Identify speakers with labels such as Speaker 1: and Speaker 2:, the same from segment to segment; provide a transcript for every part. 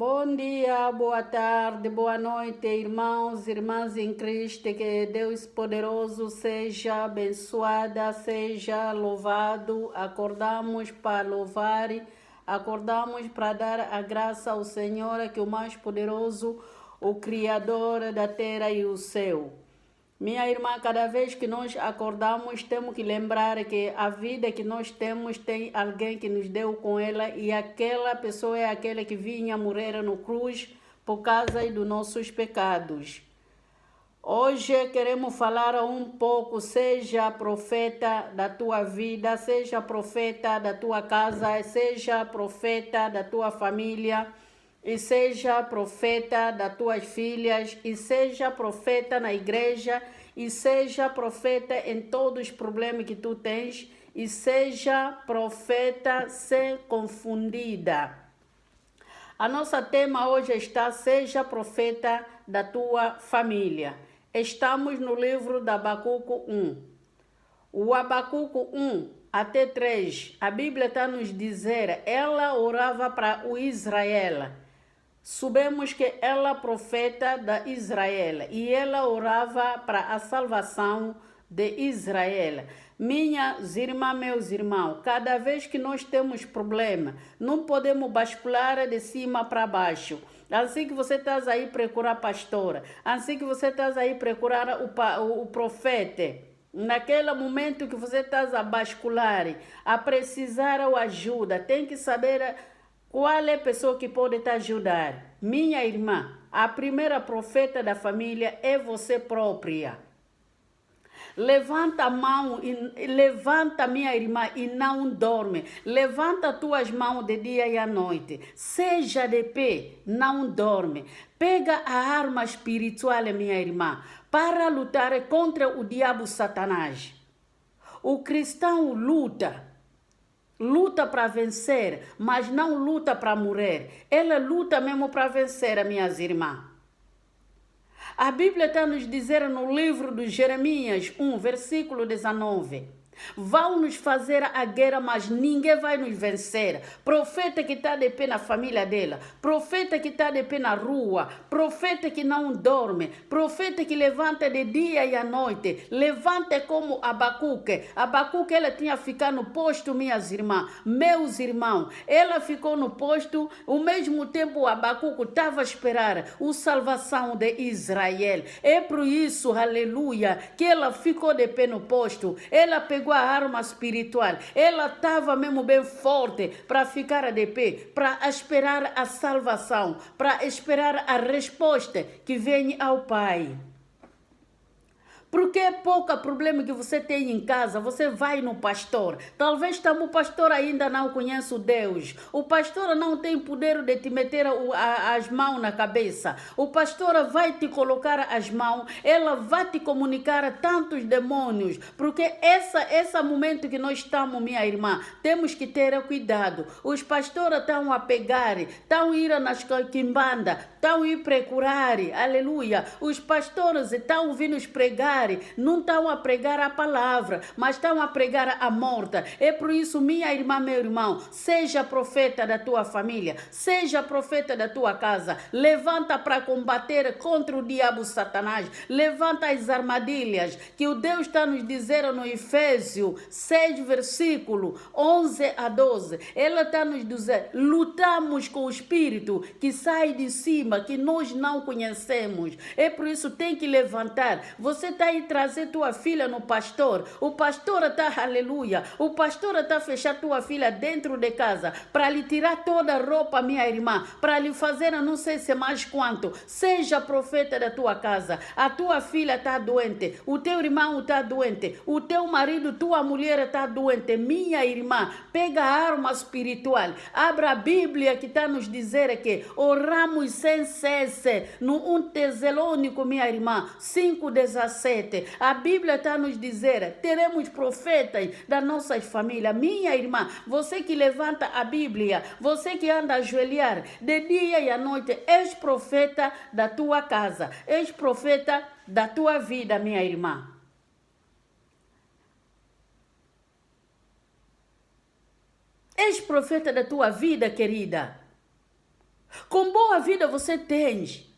Speaker 1: Bom dia, boa tarde, boa noite, irmãos e irmãs em Cristo. Que Deus poderoso seja abençoada, seja louvado. Acordamos para louvar, acordamos para dar a graça ao Senhor, que é o mais poderoso, o Criador da terra e o céu. Minha irmã, cada vez que nós acordamos, temos que lembrar que a vida que nós temos tem alguém que nos deu com ela, e aquela pessoa é aquela que vinha morrer no cruz por causa dos nossos pecados. Hoje queremos falar um pouco, seja profeta da tua vida, seja profeta da tua casa, seja profeta da tua família, e seja profeta das tuas filhas, e seja profeta na igreja, e seja profeta em todos os problemas que tu tens, e seja profeta sem confundida. A nossa tema hoje está: seja profeta da tua família. Estamos no livro de Abacuco 1. O Abacuco 1 até 3, a Bíblia está nos dizer, ela orava para o Israel. Sabemos que ela é profeta da Israel e ela orava para a salvação de Israel. Minhas irmãs, meus irmãos, cada vez que nós temos problema, não podemos bascular de cima para baixo. Assim que você está aí procurar pastora, assim que você está aí procurar o profeta, naquele momento que você está a bascular, a precisar de ajuda, tem que saber qual é a pessoa que pode te ajudar. Minha irmã, a primeira profeta da família é você própria. Levanta a mão, levanta, minha irmã, e não dorme. Levanta tuas mãos de dia e à noite. Seja de pé, não dorme. Pega a arma espiritual, minha irmã, para lutar contra o diabo Satanás. O cristão luta para vencer, mas não luta para morrer. Ela luta mesmo para vencer, minhas irmãs. A Bíblia está nos dizer no livro de Jeremias 1, versículo 19. Vão nos fazer a guerra, mas ninguém vai nos vencer. Profeta que está de pé na família dela, profeta que está de pé na rua, profeta que não dorme, profeta que levanta de dia e à noite, levanta como Abacuque. Abacuque, ela tinha ficado no posto, minhas irmãs, meus irmãos. Ela ficou no posto, ao mesmo tempo Abacuque estava a esperar a salvação de Israel. É por isso, aleluia, que ela ficou de pé no posto. Ela pegou a arma espiritual, ela estava mesmo bem forte para ficar de pé, para esperar a salvação, para esperar a resposta que vem ao Pai. Porque é pouco problema que você tem em casa, você vai no pastor. Talvez o pastor ainda não conhece o Deus. O pastor não tem poder de te meter as mãos na cabeça. O pastor vai te colocar as mãos, ela vai te comunicar tantos demônios. Porque esse momento que nós estamos, minha irmã, temos que ter cuidado. Os pastores estão a pegar, estão a ir nas quimbandas, estão a ir procurar, aleluia. Os pastores estão a vir nos pregar, não estão a pregar a palavra, mas estão a pregar a morte. É por isso, minha irmã, meu irmão, seja profeta da tua família, seja profeta da tua casa, levanta para combater contra o diabo Satanás, levanta as armadilhas que o Deus está nos dizendo no Efésios 6, versículo 11 a 12. Ela está nos dizendo, lutamos com o espírito que sai de cima, que nós não conhecemos. É por isso tem que levantar. Você está aí trazer tua filha no pastor. O pastor está, aleluia, o pastor está fechar tua filha dentro de casa para lhe tirar toda a roupa, minha irmã, para lhe fazer não sei se mais quanto. Seja profeta da tua casa. A tua filha está doente, o teu irmão está doente, o teu marido, tua mulher está doente. Minha irmã, pega a arma espiritual, abra a Bíblia que está nos dizer que oramos sem cesse. No 1 Tessalônico, minha irmã, 5:17. A Bíblia está nos dizer, teremos profetas da nossa família. Minha irmã, você que levanta a Bíblia, você que anda a ajoelhar de dia e à noite, és profeta da tua casa, és profeta da tua vida, minha irmã. És profeta da tua vida, querida. Com boa vida você tens.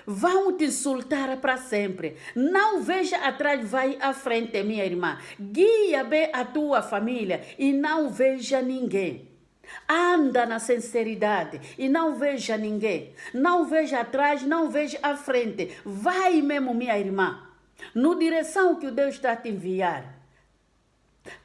Speaker 1: Vão te insultar para sempre. Não veja atrás, vai à frente, minha irmã. Guia bem a tua família e não veja ninguém. Anda na sinceridade e não veja ninguém. Não veja atrás, não veja à frente. Vai mesmo, minha irmã, na direção que o Deus está a te enviar.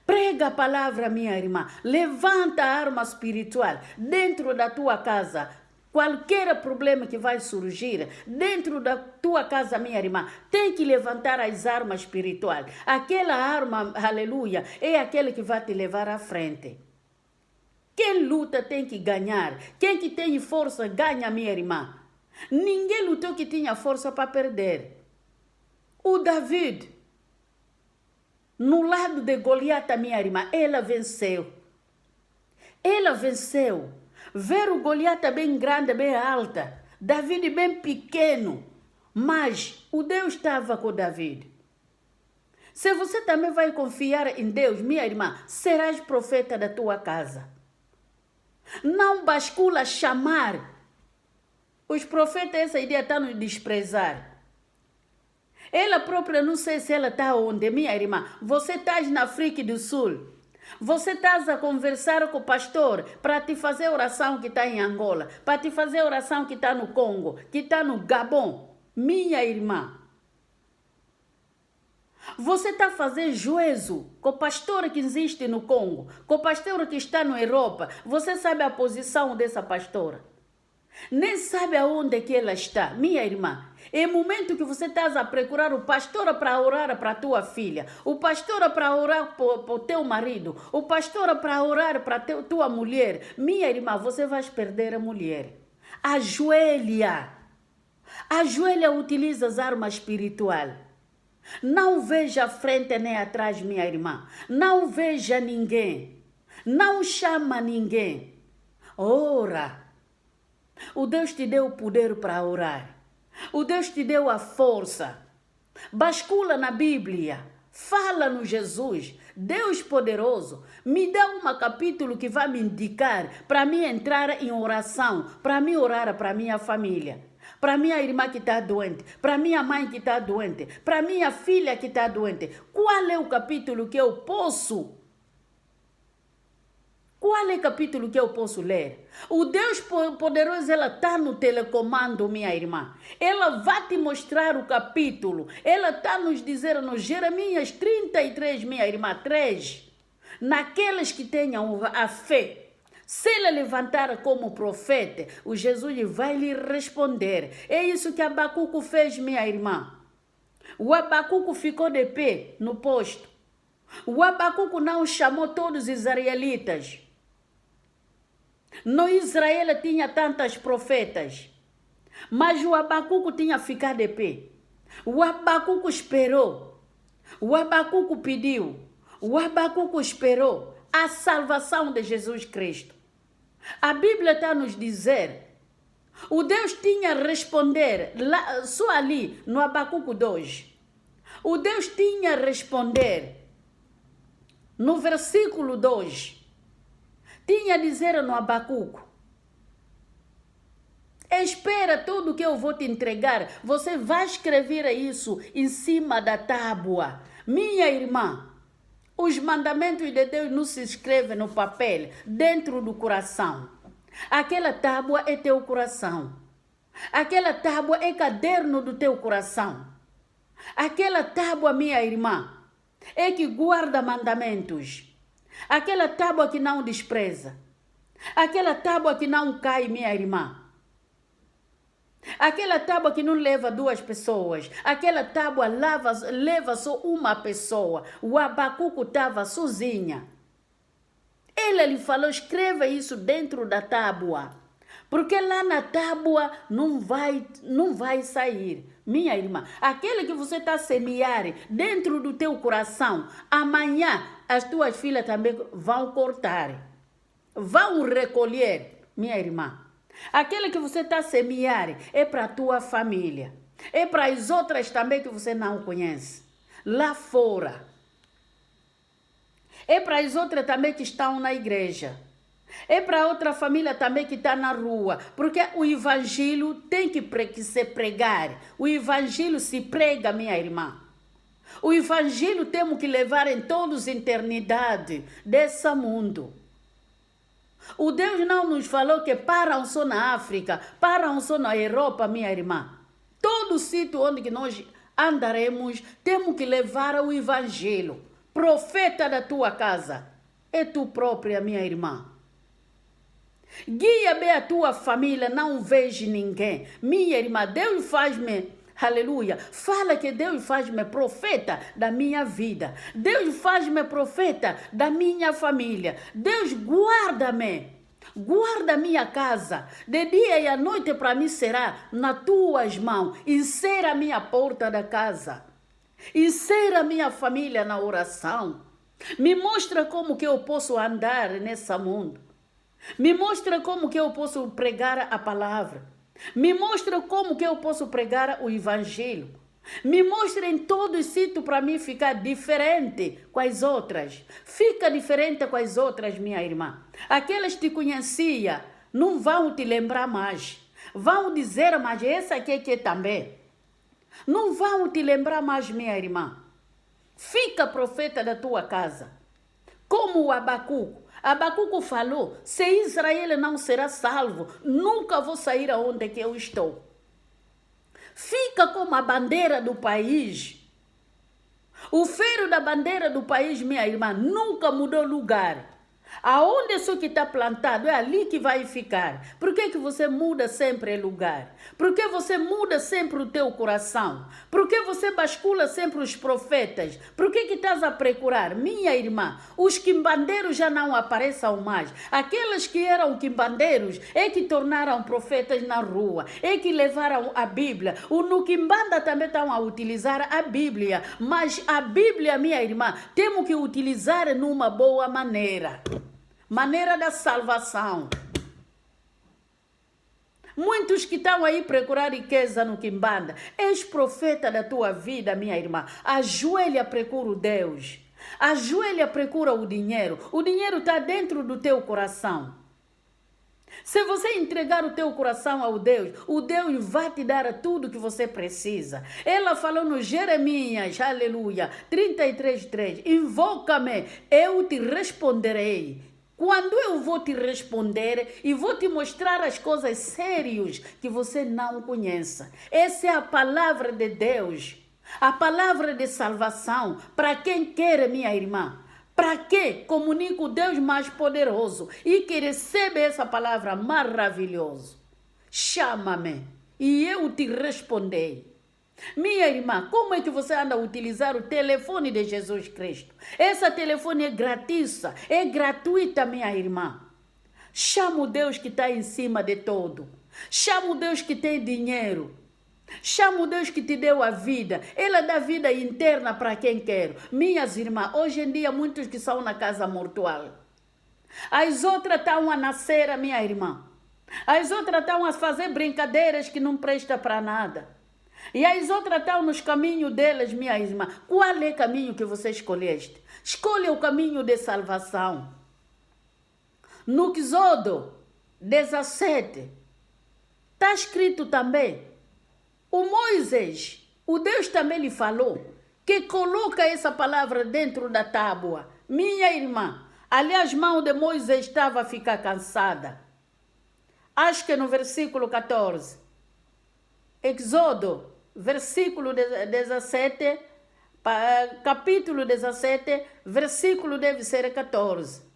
Speaker 1: Prega a palavra, minha irmã. Levanta a arma espiritual dentro da tua casa. Qualquer problema que vai surgir dentro da tua casa, minha irmã, tem que levantar as armas espirituais. Aquela arma, aleluia, é aquele que vai te levar à frente. Quem luta tem que ganhar. Quem que tem força ganha, minha irmã. Ninguém lutou que tinha força para perder. O David, no lado de Goliata, minha irmã, ela venceu. Ela venceu. Ver o Goliata bem grande, bem alta. David bem pequeno. Mas o Deus estava com David. Se você também vai confiar em Deus, minha irmã, serás profeta da tua casa. Não bascula chamar. Os profetas, essa ideia está nos desprezar. Ela própria, não sei se ela está onde, minha irmã. Você está na África do Sul. Você está a conversar com o pastor para te fazer oração que está em Angola, para te fazer oração que está no Congo, que está no Gabão. Minha irmã. Você está a fazer juízo com o pastor que existe no Congo, com o pastor que está na Europa. Você sabe a posição dessa pastora? Nem sabe aonde que ela está. Minha irmã, é o momento que você está a procurar o pastor para orar para a tua filha, o pastor para orar para o teu marido, o pastor para orar para a tua mulher. Minha irmã, você vai perder a mulher. Ajoelha. Ajoelha, utiliza as armas espirituais. Não veja à frente nem atrás, minha irmã. Não veja ninguém. Não chama ninguém. Ora. O Deus te deu o poder para orar. O Deus te deu a força. Bascula na Bíblia. Fala no Jesus. Deus poderoso. Me dá um capítulo que vai me indicar para mim entrar em oração. Para mim orar para minha família. Para minha irmã que está doente. Para minha mãe que está doente. Para minha filha que está doente. Qual é o capítulo que eu posso? Qual é o capítulo que eu posso ler? O Deus poderoso, ela está no telecomando, minha irmã. Ela vai te mostrar o capítulo. Ela está nos dizer no Jeremias 33, minha irmã, 3. Naqueles que tenham a fé. Se ele levantar como profeta, o Jesus vai lhe responder. É isso que Abacuco fez, minha irmã. O Abacuco ficou de pé no posto. O Abacuco não chamou todos os israelitas. No Israel tinha tantas profetas, mas o Abacuco tinha ficado de pé. O Abacuco esperou. O Abacuco pediu. O Abacuco esperou a salvação de Jesus Cristo. A Bíblia está a nos dizer, o Deus tinha a responder, lá, só ali no Abacuco 2. O Deus tinha a responder no versículo 2. Tinha a dizer no Abacuco, espera tudo que eu vou te entregar. Você vai escrever isso em cima da tábua. Minha irmã, os mandamentos de Deus não se escrevem no papel, dentro do coração. Aquela tábua é teu coração. Aquela tábua é caderno do teu coração. Aquela tábua, minha irmã, é que guarda mandamentos. Aquela tábua que não despreza. Aquela tábua que não cai, minha irmã. Aquela tábua que não leva duas pessoas. Aquela tábua leva só uma pessoa. O Abacuco estava sozinha. Ele lhe falou, escreva isso dentro da tábua. Porque lá na tábua não vai sair. Minha irmã, aquele que você está a semear dentro do teu coração, amanhã as tuas filhas também vão cortar. Vão recolher, minha irmã. Aquele que você está a semear é para a tua família. É para as outras também que você não conhece. Lá fora. É para as outras também que estão na igreja. É para outra família também que está na rua, porque o evangelho tem que se pregar. O evangelho se prega, minha irmã. O evangelho temos que levar em todos a eternidade desse mundo. O Deus não nos falou que param só na África, param só na Europa, minha irmã. Todo sítio onde que nós andaremos, temos que levar o evangelho. Profeta da tua casa, é tu própria, minha irmã. Guia bem a tua família, não vejo ninguém. Minha irmã, Deus faz-me, aleluia, fala que Deus faz-me profeta da minha vida. Deus faz-me profeta da minha família. Deus guarda-me, guarda minha casa. De dia e à noite para mim será nas tuas mãos. Insera a minha porta da casa. Insera a minha família na oração. Me mostra como que eu posso andar nesse mundo. Me mostra como que eu posso pregar a palavra. Me mostra como que eu posso pregar o evangelho. Me mostra em todo o sítio para mim ficar diferente com as outras. Fica diferente com as outras, minha irmã. Aquelas que te conhecia não vão te lembrar mais. Vão dizer, mas essa aqui é que também. Não vão te lembrar mais, minha irmã. Fica profeta da tua casa. Como o Abacuco. Abacuco falou, se Israel não será salvo, nunca vou sair aonde que eu estou. Fica como a bandeira do país. O fero da bandeira do país, minha irmã, nunca mudou lugar. Aonde isso que está plantado, é ali que vai ficar. Por que você muda sempre o lugar? Por que você muda sempre o teu coração? Por que você bascula sempre os profetas? Por que estás a procurar? Minha irmã, os quimbandeiros já não aparecem mais. Aquelas que eram quimbandeiros é que tornaram profetas na rua. É que levaram a Bíblia. O no quimbanda também estão a utilizar a Bíblia. Mas a Bíblia, minha irmã, temos que utilizar numa boa maneira. Maneira da salvação. Muitos que estão aí procurar riqueza no quimbanda. És profeta da tua vida, minha irmã. Ajoelha, procura o Deus. Ajoelha, procura o dinheiro. O dinheiro está dentro do teu coração. Se você entregar o teu coração ao Deus, o Deus vai te dar tudo que você precisa. Ela falou no Jeremias, aleluia, 33:3. Invoca-me, eu te responderei. Quando eu vou te responder e vou te mostrar as coisas sérias que você não conhece. Essa é a palavra de Deus. A palavra de salvação para quem quer, minha irmã. Para que comunique o Deus mais poderoso e que receba essa palavra maravilhosa. Chama-me e eu te responderei. Minha irmã, como é que você anda a utilizar o telefone de Jesus Cristo? Esse telefone é grátis, é gratuita, minha irmã. Chama o Deus que está em cima de todo. Chama o Deus que tem dinheiro. Chama o Deus que te deu a vida. Ela dá vida interna para quem quer. Minhas irmãs, hoje em dia muitos que são na casa mortuária. As outras estão a nascer, minha irmã. As outras estão a fazer brincadeiras que não prestam para nada. E as outras estão nos caminhos delas, minha irmã. Qual é o caminho que você escolheste? Escolha o caminho de salvação. No Êxodo 17, está escrito também. O Moisés, o Deus também lhe falou que coloca essa palavra dentro da tábua. Minha irmã, ali as mãos de Moisés estavam a ficar cansada. Acho que no versículo 14. Êxodo, versículo 17, capítulo 17, versículo deve ser 14.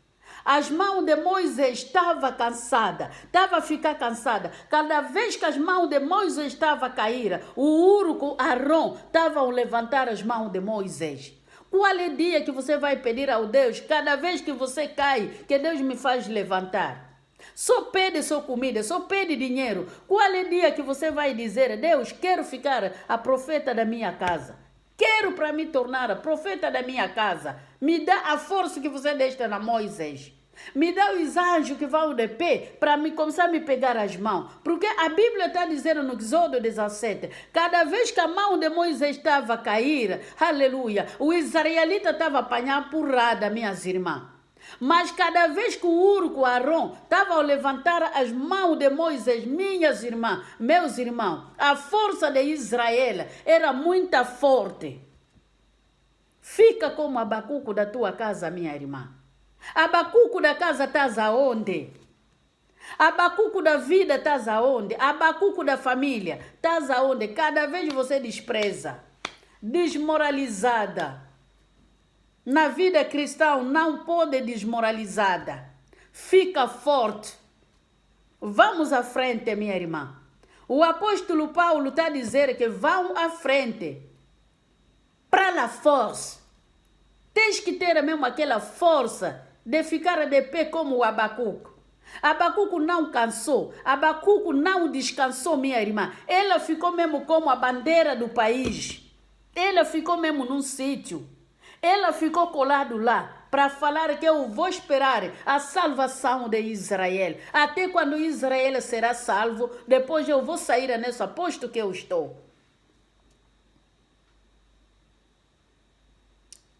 Speaker 1: As mãos de Moisés estavam cansadas, estava a ficar cansada. Cada vez que as mãos de Moisés estavam a cair, o Urco, Arão, estavam a levantar as mãos de Moisés. Qual é o dia que você vai pedir ao Deus, cada vez que você cai, que Deus me faz levantar? Só pede sua comida, só pede dinheiro. Qual é o dia que você vai dizer, Deus, quero ficar a profeta da minha casa? Quero para me tornar a profeta da minha casa. Me dá a força que você deixa na Moisés. Me dá os anjos que vão de pé para me começar a me pegar as mãos. Porque a Bíblia está dizendo no Êxodo 17, cada vez que a mão de Moisés estava a cair, aleluia, o israelita estava a apanhar porrada, minhas irmãs. Mas cada vez que o urco Arão estava a levantar as mãos de Moisés, minhas irmãs, meus irmãos, a força de Israel era muito forte. Fica como Abacuco da tua casa, minha irmã. Abacuco da casa estás aonde? Abacuco da vida estás aonde? Abacuco da família estás aonde? Cada vez você despreza, desmoralizada. Na vida cristã não pode desmoralizada. Fica forte. Vamos à frente, minha irmã. O apóstolo Paulo está a dizer que vão à frente. Para a força. Tens que ter mesmo aquela força de ficar de pé como o Abacuco. Abacuco não cansou. Abacuco não descansou, minha irmã. Ela ficou mesmo como a bandeira do país. Ela ficou mesmo num sítio. Ela ficou colado lá para falar que eu vou esperar a salvação de Israel. Até quando Israel será salvo, depois eu vou sair nesse posto que eu estou.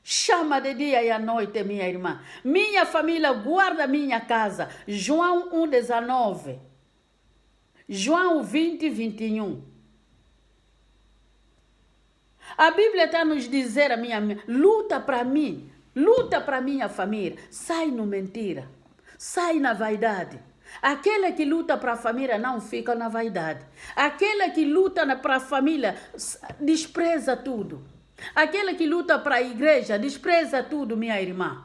Speaker 1: Chama de dia e à noite, minha irmã. Minha família guarda minha casa. João 1,19. João 20, 21. A Bíblia está a nos dizer, luta para mim, luta para minha família. Sai no mentira, sai na vaidade. Aquele que luta para a família não fica na vaidade. Aquele que luta para a família despreza tudo. Aquele que luta para a igreja despreza tudo, minha irmã.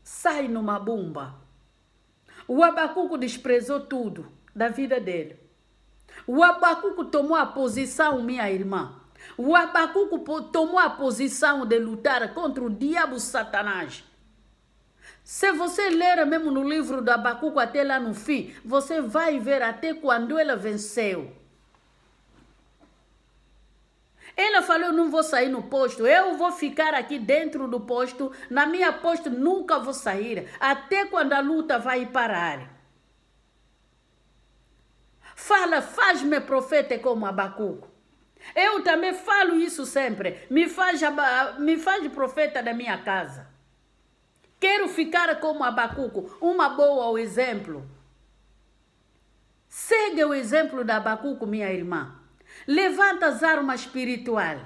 Speaker 1: Sai numa bomba. O Abacuco desprezou tudo da vida dele. O Abacuco tomou a posição, minha irmã. O Abacuco tomou a posição de lutar contra o diabo Satanás. Se você ler mesmo no livro do Abacuco até lá no fim, você vai ver até quando ela venceu. Ela falou, não vou sair no posto, eu vou ficar aqui dentro do posto, na minha posto nunca vou sair, até quando a luta vai parar. Fala, faz-me profeta como Abacuco. Eu também falo isso sempre, me faz profeta da minha casa. Quero ficar como Abacuco, uma boa exemplo. Segue o exemplo da Abacuco, minha irmã. Levanta as armas espirituais.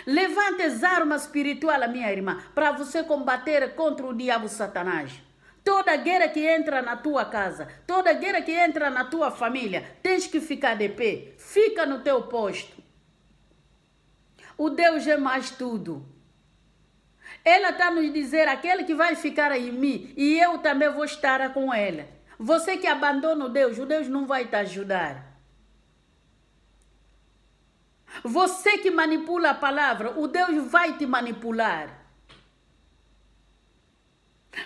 Speaker 1: Levanta as armas espirituais, minha irmã, para você combater contra o diabo Satanás. Toda guerra que entra na tua casa, toda guerra que entra na tua família, tens que ficar de pé. Fica no teu posto. O Deus é mais tudo. Ela está nos dizer, aquele que vai ficar em mim, e eu também vou estar com ela. Você que abandona o Deus não vai te ajudar. Você que manipula a palavra, o Deus vai te manipular.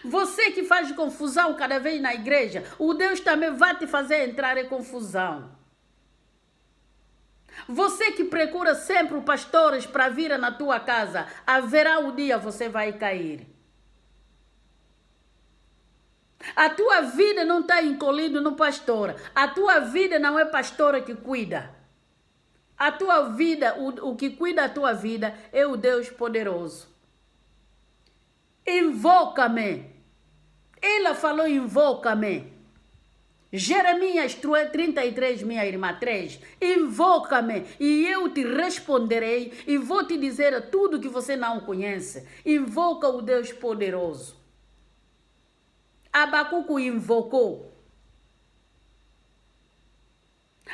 Speaker 1: Você que faz confusão cada vez na igreja, o Deus também vai te fazer entrar em confusão. Você que procura sempre pastores para vir na tua casa, haverá um dia você vai cair. A tua vida não está encolhida no pastor. A tua vida não é pastora que cuida. A tua vida, o que cuida da tua vida é o Deus poderoso. Invoca-me. Ela falou, invoca-me. Jeremias 33, minha irmã, 3. Invoca-me e eu te responderei e vou te dizer tudo que você não conhece. Invoca o Deus poderoso. Abacuco invocou.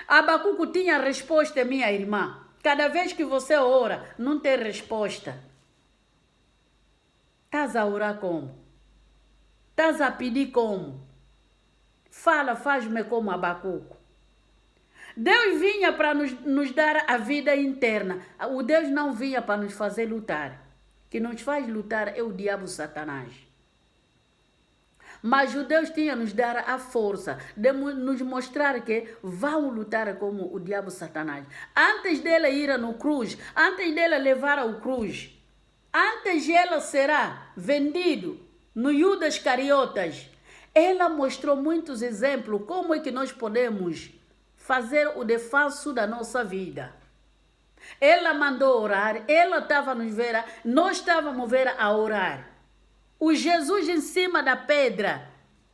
Speaker 1: Abacuco tinha resposta, minha irmã. Cada vez que você ora, não tem resposta. Estás a orar como? Estás a pedir como? Fala, faz-me como Abacuco. Deus vinha para nos dar a vida interna. O Deus não vinha para nos fazer lutar. Que nos faz lutar é o diabo Satanás. Mas o Deus tinha nos dar a força de nos mostrar que vão lutar como o diabo Satanás. Antes dela ir no cruz, antes dela levar ao cruz, antes ela será vendido no Judas Cariotas, ela mostrou muitos exemplos como é que nós podemos fazer o defenso da nossa vida. Ela mandou orar, ela estava nos ver, nós estávamos ver a orar. O Jesus em cima da pedra,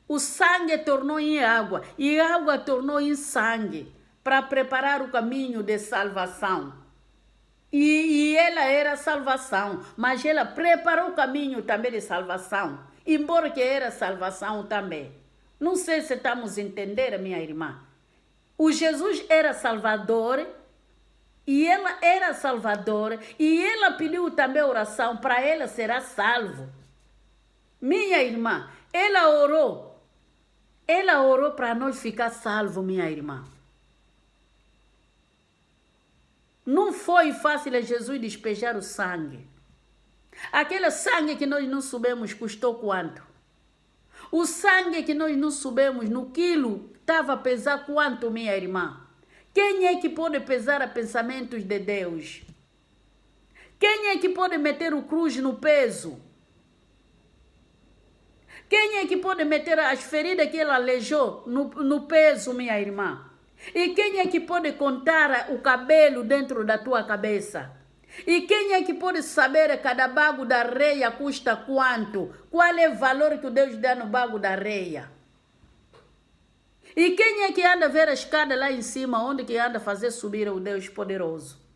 Speaker 1: o sangue tornou em água e a água tornou em sangue para preparar o caminho de salvação. E ela era salvação, mas ela preparou o caminho também de salvação, embora que era salvação também. Não sei se estamos a entender, minha irmã. O Jesus era Salvador, e ela era Salvador, e ela pediu também oração para ela será salvo. Minha irmã, ela orou para nós ficar salvo, minha irmã. Não foi fácil a Jesus despejar o sangue. Aquele sangue que nós não soubemos custou quanto? O sangue que nós não soubemos no quilo estava a pesar quanto, minha irmã? Quem é que pode pesar os pensamentos de Deus? Quem é que pode meter o cruz no peso? Quem é que pode meter as feridas que ela aleijou no peso, minha irmã? E quem é que pode contar o cabelo dentro da tua cabeça? E quem é que pode saber cada bago da areia custa quanto? Qual é o valor que o Deus dá no bago da areia? E quem é que anda a ver a escada lá em cima, onde que anda a fazer subir o Deus poderoso?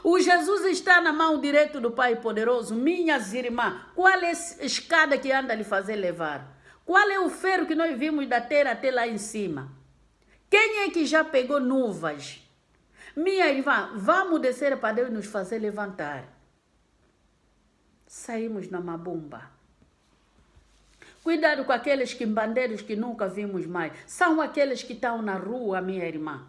Speaker 1: O Jesus está na mão direita do Pai poderoso. Minhas irmãs, qual é a escada que anda a lhe fazer levar? Qual é o ferro que nós vimos da terra até lá em cima? Quem é que já pegou nuvens? Minha irmã, vamos descer para Deus nos fazer levantar. Saímos na mabumba. Cuidado com aqueles quimbandeiros que nunca vimos mais. São aqueles que estão na rua, minha irmã.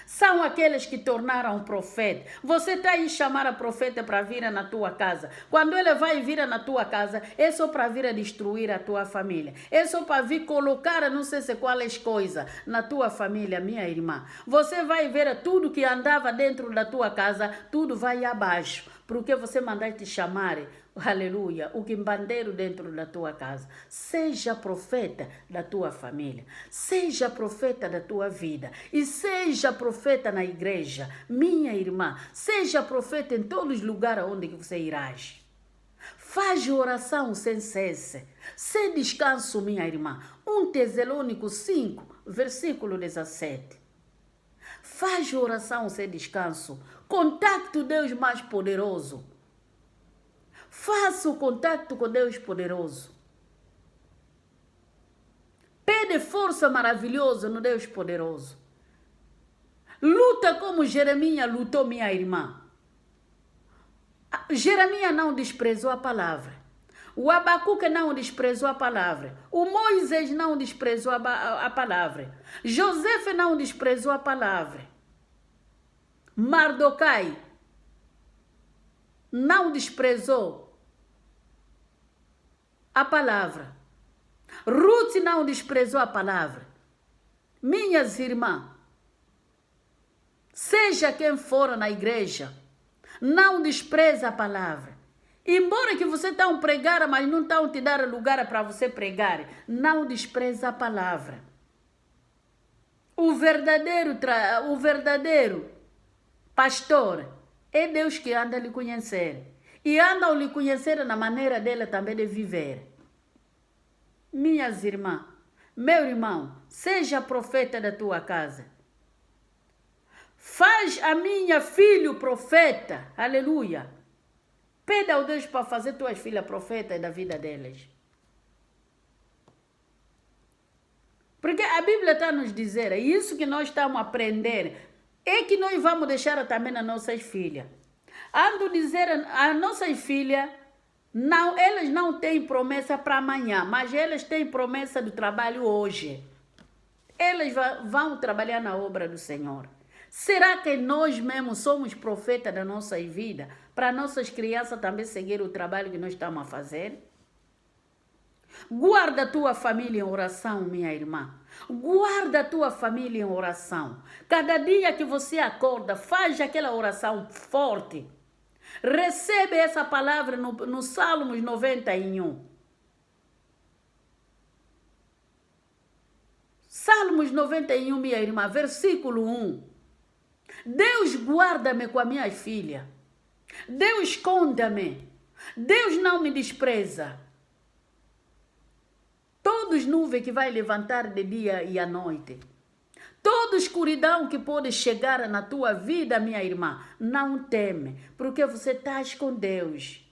Speaker 1: São aqueles que tornaram profeta. Você está aí chamar a profeta para vir na tua casa. Quando ele vai vir na tua casa, é só para vir a destruir a tua família. É só para vir colocar não sei se quais coisas na tua família, minha irmã. Você vai ver tudo que andava dentro da tua casa, tudo vai abaixo. Porque você mandaste chamar, aleluia, o quimbandeiro dentro da tua casa. Seja profeta da tua família. Seja profeta da tua vida. E seja profeta na igreja. Minha irmã, seja profeta em todos os lugares onde você irás. Faz oração sem cesse. Sem descanso, minha irmã. 1 Tessalônicos 5, versículo 17. Faz oração sem descanso. Contacte o Deus mais poderoso. Faça o contato com Deus poderoso. Pede força maravilhosa no Deus poderoso. Luta como Jeremias lutou, minha irmã. Jeremias não desprezou a palavra. O Abacuque não desprezou a palavra. O Moisés não desprezou a palavra. José não desprezou a palavra. Mardokai não desprezou a palavra. Ruth não desprezou a palavra. Minhas irmãs, seja quem for na igreja, não despreza a palavra. Embora que você está a pregar, mas não está a te dar lugar para você pregar, não despreza a palavra. O verdadeiro pastor é Deus que anda a lhe conhecer. E anda a lhe conhecer na maneira dele também de viver. Minhas irmãs, meu irmão, seja profeta da tua casa. Faz a minha filha profeta. Aleluia. Pede ao Deus para fazer tuas filhas profetas da vida delas. Porque a Bíblia está a nos dizer, é isso que nós estamos a aprender, é que nós vamos deixar também nas nossas filhas. Ando dizer, as nossas filhas, não, elas não têm promessa para amanhã, mas elas têm promessa do trabalho hoje. Elas vão trabalhar na obra do Senhor. Será que nós mesmos somos profetas da nossa vida? Para nossas crianças também seguir o trabalho que nós estamos a fazer? Guarda a tua família em oração, minha irmã. Guarda a tua família em oração. Cada dia que você acorda, faz aquela oração forte. Recebe essa palavra no Salmos 91. Salmos 91, minha irmã, versículo 1. Deus guarda-me com a minha filha. Deus esconda-me. Deus não me despreza. Todos nuvem que vai levantar de dia e à noite. Toda escuridão que pode chegar na tua vida, minha irmã, não teme, porque você está com Deus.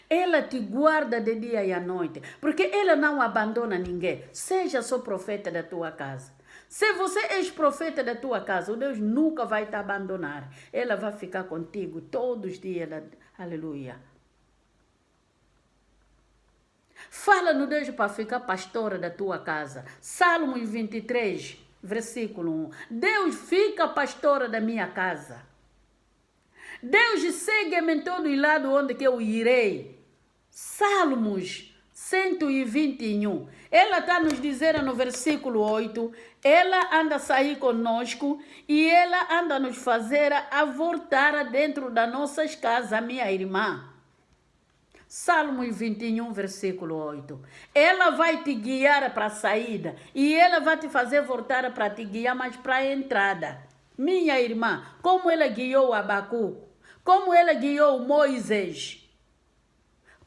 Speaker 1: Ela te guarda de dia e à noite, porque ela não abandona ninguém. Seja só profeta da tua casa. Se você és profeta da tua casa, o Deus nunca vai te abandonar. Ela vai ficar contigo todos os dias. Aleluia. Fala no Deus para ficar pastora da tua casa. Salmos 23, versículo 1. Deus fica pastora da minha casa. Deus segue-me em todo lado onde que eu irei. Salmos 121. Ela está nos dizendo no versículo 8, ela anda a sair conosco e ela anda a nos fazer a voltar dentro das nossas casas, minha irmã. Salmos 21, versículo 8. Ela vai te guiar para a saída e ela vai te fazer voltar para te guiar, mas para a entrada. Minha irmã, como ela guiou Abacuque, como ela guiou Moisés,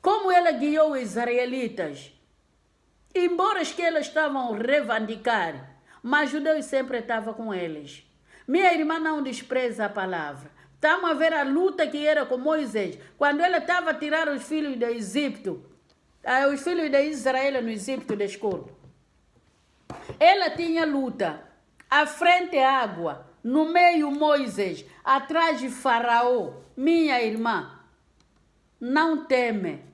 Speaker 1: como ela guiou os israelitas. Embora que eles estavam reivindicar, mas Deus sempre estava com eles. Minha irmã, não despreza a palavra. Estamos a ver a luta que era com Moisés. Quando ele estava a tirar os filhos do Egito, os filhos de Israel no Egito, desculpa. Ela tinha luta. À frente água, no meio Moisés, atrás de Faraó. Minha irmã, não teme.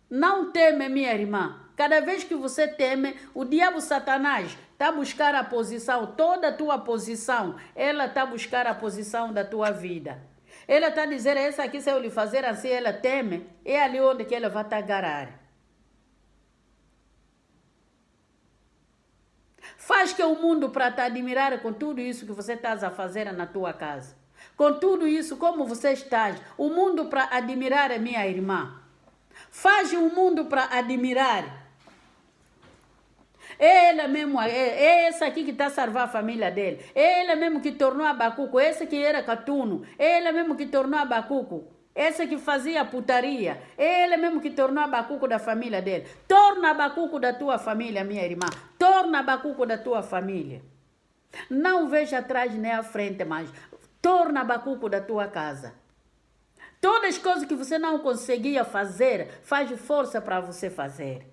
Speaker 1: Não teme, minha irmã. Cada vez que você teme, o diabo Satanás está a buscar a posição, toda a tua posição, ela está a buscar a posição da tua vida. Ela está a dizer, essa aqui se eu lhe fazer assim, ela teme, é ali onde que ela vai te agarrar. Faz que o mundo para te admirar com tudo isso que você está a fazer na tua casa. Com tudo isso, como você está, o mundo para admirar a minha irmã. Faz o mundo para admirar. Ela mesmo, é essa aqui que está a salvar a família dele. Ela mesmo que tornou Abacuque, essa que era Catuno. Ela mesmo que tornou Abacuque, essa que fazia putaria. Ela mesmo que tornou Abacuque da família dele. Torna Abacuque da tua família, minha irmã. Torna Abacuque da tua família. Não veja atrás nem à frente mais. Torna Abacuque da tua casa. Todas as coisas que você não conseguia fazer, faz força para você fazer.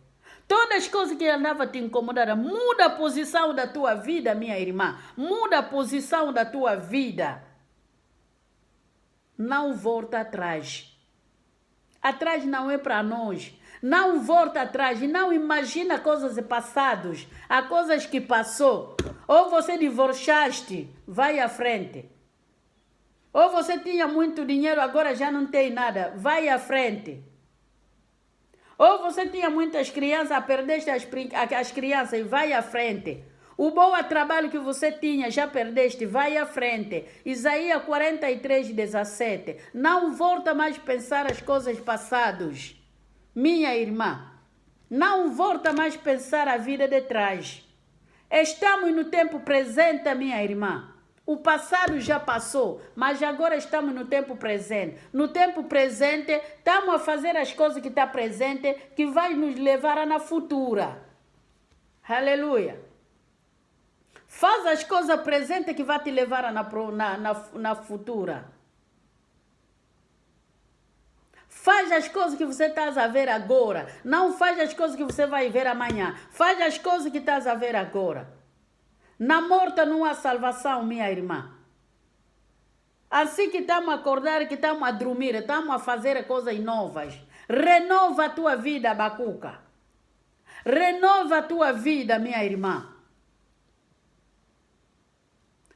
Speaker 1: Todas as coisas que andava a te incomodar, muda a posição da tua vida, minha irmã. Muda a posição da tua vida. Não volta atrás. Atrás não é para nós. Não volta atrás e não imagina coisas passadas, há coisas que passou. Ou você divorciaste, vai à frente. Ou você tinha muito dinheiro, agora já não tem nada, vai à frente. Ou você tinha muitas crianças, perdeste as crianças e vai à frente. O bom trabalho que você tinha, já perdeste, vai à frente. Isaías 43, 17. Não volta mais a pensar as coisas passadas. Minha irmã, não volta mais a pensar a vida de trás. Estamos no tempo presente, minha irmã. O passado já passou, mas agora estamos no tempo presente. No tempo presente, estamos a fazer as coisas que está presente, que vai nos levar na futura. Aleluia. Faz as coisas presentes que vai te levar na futura. Faz as coisas que você está a ver agora. Não faz as coisas que você vai ver amanhã. Faz as coisas que estás a ver agora. Na morte não há salvação, minha irmã. Assim que estamos a acordar, que estamos a dormir, estamos a fazer coisas novas. Renova a tua vida, Abacuque. Renova a tua vida, minha irmã.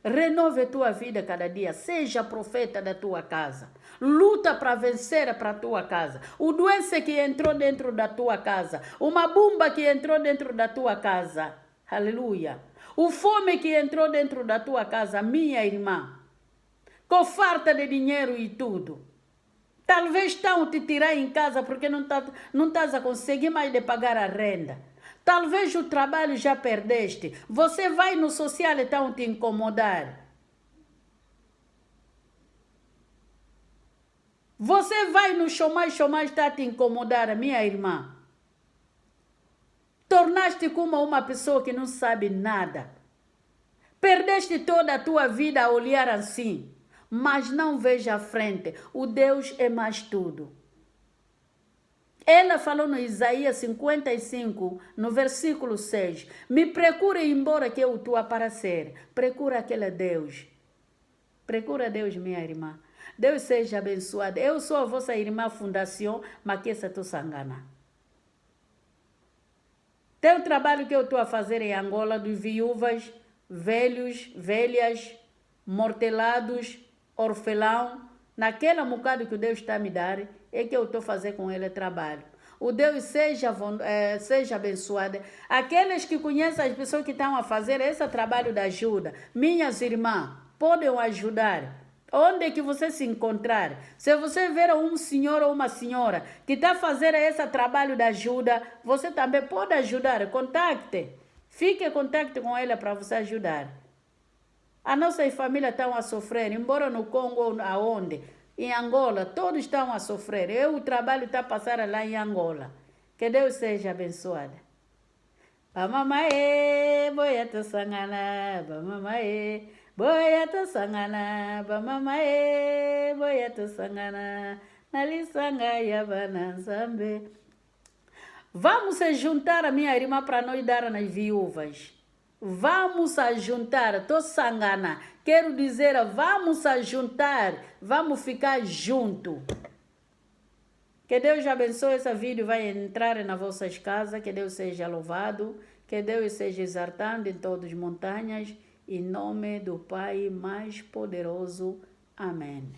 Speaker 1: Renove a tua vida cada dia. Seja profeta da tua casa. Luta para vencer para a tua casa. O doença que entrou dentro da tua casa. Uma bomba que entrou dentro da tua casa. Aleluia. O fome que entrou dentro da tua casa, minha irmã. Com falta de dinheiro e tudo. Talvez estão te tirar em casa porque não estás a conseguir mais de pagar a renda. Talvez o trabalho já perdeste. Você vai no social e estão te incomodar. Você vai no chomais está a te incomodar, minha irmã. Tornaste como uma pessoa que não sabe nada. Perdeste toda a tua vida a olhar assim. Mas não veja à frente. O Deus é mais tudo. Ela falou no Isaías 55, no versículo 6. Me procure embora que eu te aparecer. Procura aquele Deus. Procura Deus, minha irmã. Deus seja abençoado. Eu sou a vossa irmã Fundação, mas que essa tu sangana. Tem o trabalho que eu estou a fazer em Angola dos viúvas, velhos, velhas, mortelados, orfelão. Naquela bocado que o Deus está a me dar, é que eu estou a fazer com ele trabalho. O Deus seja abençoado. Aqueles que conhecem as pessoas que estão a fazer esse trabalho de ajuda, minhas irmãs, podem ajudar. Onde é que você se encontrar? Se você ver um senhor ou uma senhora que está a fazer esse trabalho de ajuda, você também pode ajudar. Contacte. Fique em contato com ela para você ajudar. A nossa família estão a sofrer, embora no Congo, aonde? Em Angola, todos estão a sofrer. O trabalho está a passar lá em Angola. Que Deus seja abençoado. Bamamae, boiata sangana, bamamae, boiata sangana, bamamae, boiata sangana, nalisanga yabana zambe. Vamos se juntar, a minha irmã, para nós dar nas viúvas. Vamos a juntar, tô sangana. Quero dizer, vamos a juntar, vamos ficar junto. Que Deus abençoe esse vídeo, vai entrar nas vossas casas, que Deus seja louvado, que Deus seja exaltado em todas as montanhas, em nome do Pai mais poderoso. Amém.